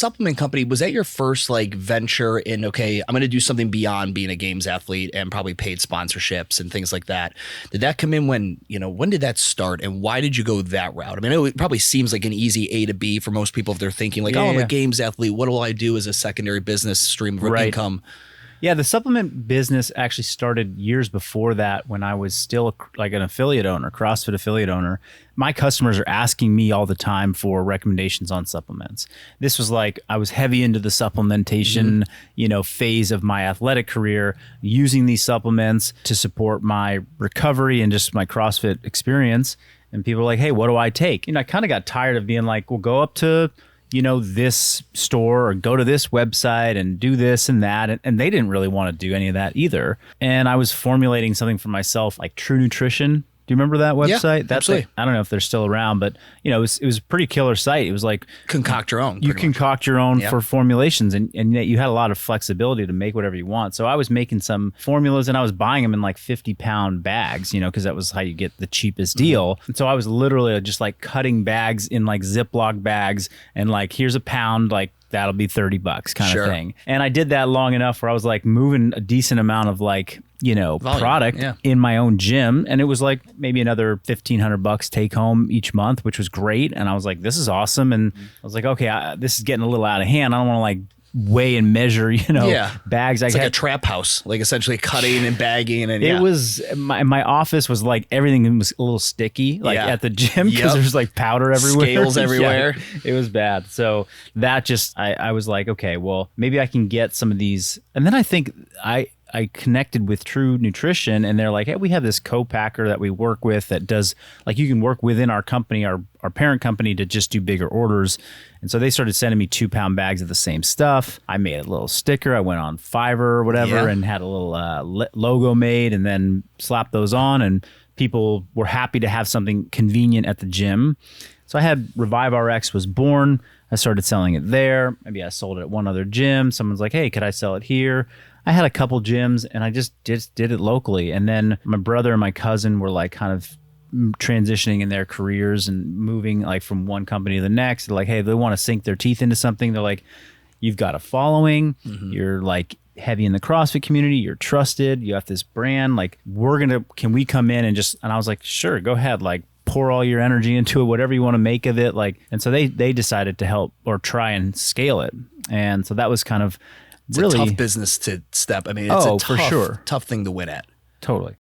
supplement company, was that your first like venture in, okay, I'm going to do something beyond being a games athlete and probably paid sponsorships and things like that? Did that come in when, when did that start and why did you go that route? I mean, it probably seems like an easy A to B for most people if they're thinking like, I'm a games athlete. What will I do as a secondary business stream of income? Yeah, the supplement business actually started years before that when I was still like an affiliate owner, CrossFit affiliate owner. My customers are asking me all the time for recommendations on supplements. This was like I was heavy into the supplementation, phase of my athletic career, using these supplements to support my recovery and just my CrossFit experience. And people were like, hey, what do I take? I kind of got tired of being like, well, go up to this store or go to this website and do this and that. And they didn't really want to do any of that either. And I was formulating something for myself like True Nutrition. Do you remember that website? Yeah, that's absolutely. I don't know if they're still around, but it was a pretty killer site. It was like concoct your own. You concoct your own for formulations, and yet you had a lot of flexibility to make whatever you want. So I was making some formulas, and I was buying them in like 50-pound bags, because that was how you get the cheapest deal. And so I was literally just like cutting bags in like Ziploc bags, and like here's a pound, like that'll be $30 kind of thing. And I did that long enough where I was like moving a decent amount of like volume, product in my own gym. And it was like maybe another $1,500 take home each month, which was great. And I was like, this is awesome. And I was like, okay, this is getting a little out of hand. I don't want to like weigh and measure, bags. It's like a trap house, like essentially cutting and bagging. And it was, my office was like, everything was a little sticky, like at the gym, because there's like powder everywhere. Scales everywhere. It was bad. So that just, I was like, okay, well, maybe I can get some of these. And then I think I connected with True Nutrition, and they're like, hey, we have this co-packer that we work with that does, like, you can work within our company, our parent company, to just do bigger orders. And so they started sending me 2-pound bags of the same stuff. I made a little sticker. I went on Fiverr or whatever and had a little logo made and then slapped those on, and people were happy to have something convenient at the gym. So I had Revive RX was born. I started selling it there. Maybe I sold it at one other gym. Someone's like, hey, could I sell it here? I had a couple gyms, and I just did it locally. And then my brother and my cousin were like kind of transitioning in their careers and moving like from one company to the next. They're like, hey, they want to sink their teeth into something. They're like, you've got a following. You're like heavy in the CrossFit community. You're trusted. You have this brand. Like, can we come in and just, and I was like, sure, go ahead. Like, pour all your energy into it, whatever you want to make of it. Like, and so they decided to help or try and scale it. And so that was kind of, it's really a tough business to step. I mean, it's a tough thing to win at. Totally.